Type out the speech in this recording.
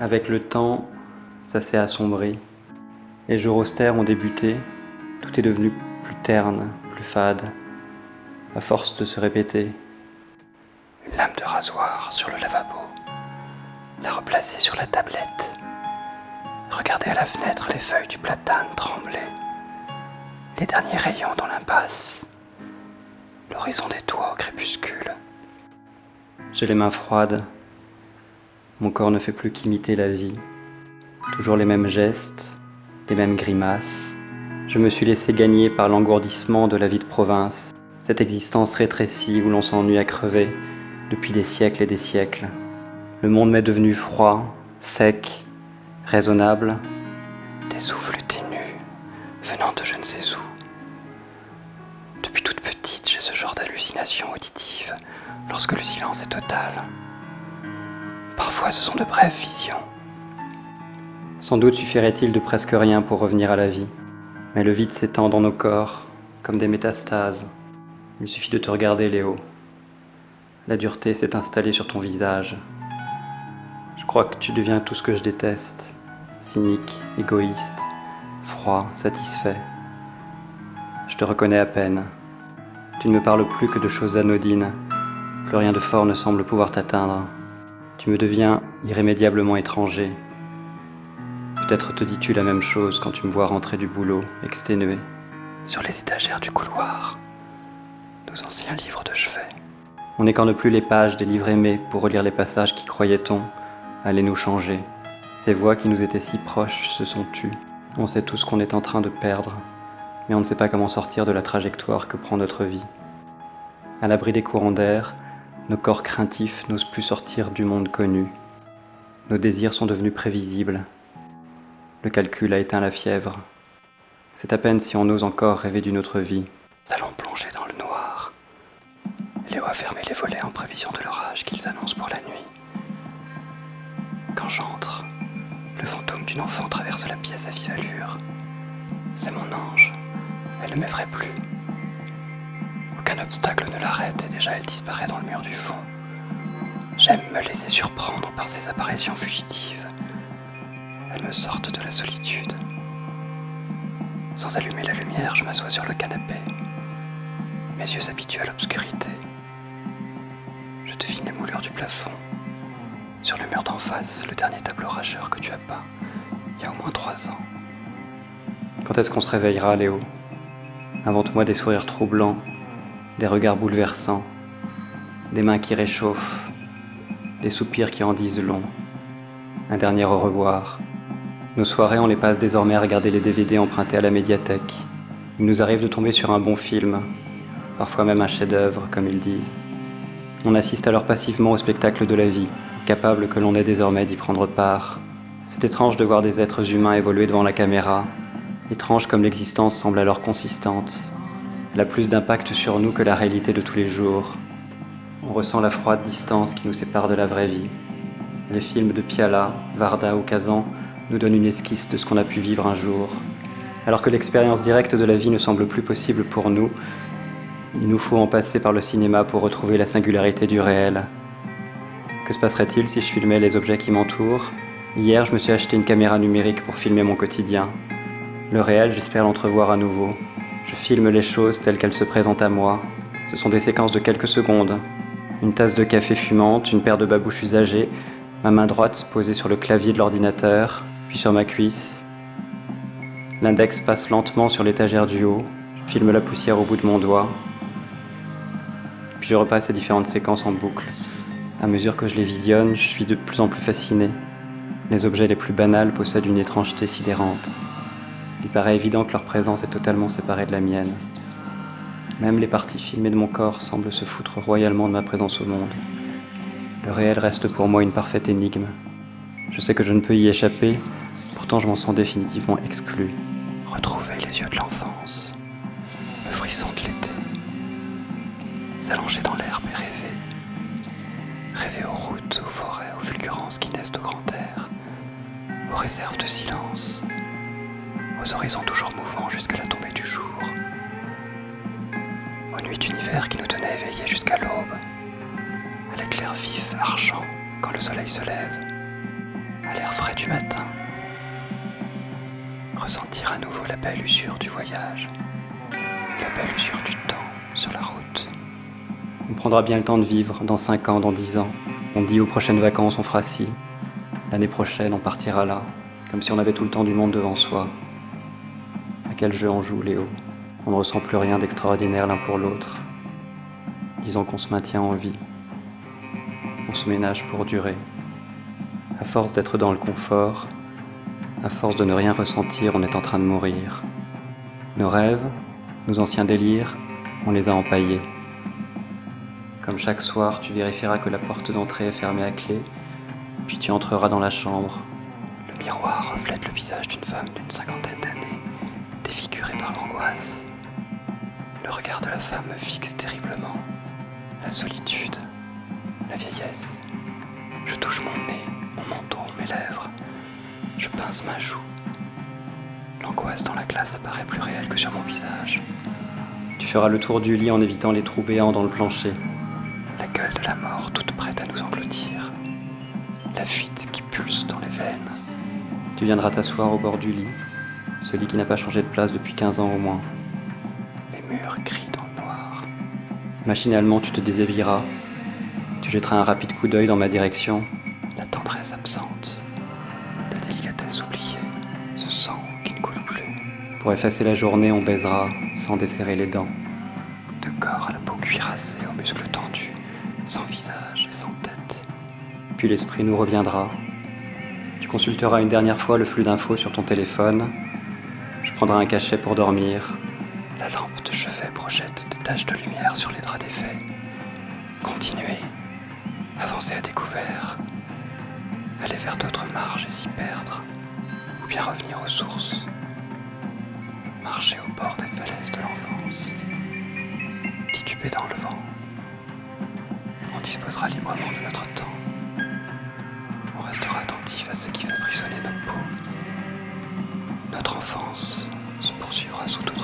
Avec le temps, ça s'est assombri. Les jours austères ont débuté, tout est devenu plus terne, plus fade, à force de se répéter. Une lame de rasoir sur le lavabo, la replacer sur la tablette, regarder à la fenêtre les feuilles du platane trembler, les derniers rayons dans l'impasse, l'horizon des toits au crépuscule. J'ai les mains froides, mon corps ne fait plus qu'imiter la vie, toujours les mêmes gestes, les mêmes grimaces. Je me suis laissé gagner par l'engourdissement de la vie de province, cette existence rétrécie où l'on s'ennuie à crever depuis des siècles et des siècles. Le monde m'est devenu froid, sec, raisonnable, des souffles ténus venant de je ne sais où. Depuis toute petite, j'ai ce genre d'hallucination auditive lorsque le silence est total. Parfois, ce sont de brèves visions. Sans doute suffirait-il de presque rien pour revenir à la vie, mais le vide s'étend dans nos corps, comme des métastases. Il suffit de te regarder, Léo. La dureté s'est installée sur ton visage. Je crois que tu deviens tout ce que je déteste. Cynique, égoïste, froid, satisfait. Je te reconnais à peine. Tu ne me parles plus que de choses anodines. Plus rien de fort ne semble pouvoir t'atteindre. Tu me deviens irrémédiablement étranger. Peut-être te dis-tu la même chose quand tu me vois rentrer du boulot, exténué, sur les étagères du couloir. Nos anciens livres de chevet. On n'écorne plus les pages des livres aimés pour relire les passages qui, croyait-on, allaient nous changer. Ces voix qui nous étaient si proches se sont tues. On sait tous qu'on est en train de perdre, mais on ne sait pas comment sortir de la trajectoire que prend notre vie. À l'abri des courants d'air, nos corps craintifs n'osent plus sortir du monde connu. Nos désirs sont devenus prévisibles. Le calcul a éteint la fièvre. C'est à peine si on ose encore rêver d'une autre vie. Allons plonger dans le noir. Léo a fermé les volets en prévision de l'orage qu'ils annoncent pour la nuit. Quand j'entre, le fantôme d'une enfant traverse la pièce à vive allure. C'est mon ange. Elle ne m'effraie plus. Aucun obstacle ne l'arrête et déjà elle disparaît dans le mur du fond. J'aime me laisser surprendre par ces apparitions fugitives. Elles me sortent de la solitude. Sans allumer la lumière, je m'assois sur le canapé. Mes yeux s'habituent à l'obscurité. Je devine les moulures du plafond. Sur le mur d'en face, le dernier tableau rageur que tu as peint, il y a au moins 3 ans. Quand est-ce qu'on se réveillera, Léo ? Invente-moi des sourires troublants, des regards bouleversants, des mains qui réchauffent, des soupirs qui en disent long, un dernier au revoir. Nos soirées, on les passe désormais à regarder les DVD empruntés à la médiathèque. Il nous arrive de tomber sur un bon film, parfois même un chef-d'œuvre, comme ils disent. On assiste alors passivement au spectacle de la vie, capable que l'on est désormais d'y prendre part. C'est étrange de voir des êtres humains évoluer devant la caméra, étrange comme l'existence semble alors consistante. Elle a plus d'impact sur nous que la réalité de tous les jours. On ressent la froide distance qui nous sépare de la vraie vie. Les films de Piala, Varda ou Kazan nous donnent une esquisse de ce qu'on a pu vivre un jour. Alors que l'expérience directe de la vie ne semble plus possible pour nous, il nous faut en passer par le cinéma pour retrouver la singularité du réel. Que se passerait-il si je filmais les objets qui m'entourent ? Hier, je me suis acheté une caméra numérique pour filmer mon quotidien. Le réel, j'espère l'entrevoir à nouveau. Je filme les choses telles qu'elles se présentent à moi. Ce sont des séquences de quelques secondes. Une tasse de café fumante, une paire de babouches usagées, ma main droite posée sur le clavier de l'ordinateur, puis sur ma cuisse. L'index passe lentement sur l'étagère du haut, je filme la poussière au bout de mon doigt, puis je repasse ces différentes séquences en boucle. À mesure que je les visionne, je suis de plus en plus fasciné. Les objets les plus banals possèdent une étrangeté sidérante. Il paraît évident que leur présence est totalement séparée de la mienne. Même les parties filmées de mon corps semblent se foutre royalement de ma présence au monde. Le réel reste pour moi une parfaite énigme. Je sais que je ne peux y échapper, pourtant je m'en sens définitivement exclu. Retrouver les yeux de l'enfance, le frisson de l'été, s'allonger dans l'herbe et rêver. Rêver aux routes, aux forêts, aux fulgurances qui naissent au grand air, aux réserves de silence, aux horizons toujours mouvants jusqu'à la tombée du jour, aux nuits d'univers qui nous tenaient éveillés jusqu'à l'aube, à l'éclair vif, argent, quand le soleil se lève, à à l'air frais du matin. Ressentir à nouveau la belle usure du voyage, la belle usure du temps sur la route. On prendra bien le temps de vivre dans 5 ans, dans 10 ans. On dit aux prochaines vacances on fera ci. L'année prochaine on partira là, comme si on avait tout le temps du monde devant soi. À quel jeu on joue, Léo? On ne ressent plus rien d'extraordinaire l'un pour l'autre. Disons qu'on se maintient en vie. On se ménage pour durer. À force d'être dans le confort, à force de ne rien ressentir, on est en train de mourir. Nos rêves, nos anciens délires, on les a empaillés. Comme chaque soir, tu vérifieras que la porte d'entrée est fermée à clé, puis tu entreras dans la chambre. Le miroir reflète le visage d'une femme d'une 50aine d'années, défigurée par l'angoisse. Le regard de la femme me fixe terriblement. La solitude, la vieillesse. Je touche mon nez, mon menton, mes lèvres. Je pince ma joue. L'angoisse dans la glace apparaît plus réelle que sur mon visage. Tu feras le tour du lit en évitant les trous béants dans le plancher. La gueule de la mort toute prête à nous engloutir. La fuite qui pulse dans les veines. Tu viendras t'asseoir au bord du lit, ce lit qui n'a pas changé de place depuis 15 ans au moins. Les murs crient dans le noir. Machinalement, tu te déshabilleras. Tu jetteras un rapide coup d'œil dans ma direction. La tendresse absente. La délicatesse oubliée. Ce sang qui ne coule plus. Pour effacer la journée, on baisera sans desserrer les dents. De corps à la peau cuirassée, aux muscles tendus, sans visage et sans tête. Puis l'esprit nous reviendra. Tu consulteras une dernière fois le flux d'infos sur ton téléphone. Je prendrai un cachet pour dormir. La lampe de chevet projette des taches de lumière sur les draps défaits. Continuer, avancer à découvert, aller vers d'autres marges et s'y perdre, ou bien revenir aux sources, marcher au bord des falaises de l'enfance, tituber dans le vent. On disposera librement de notre temps. On restera attentif à ce qui fait frissonner nos peaux. Notre enfance se poursuivra sous d'autres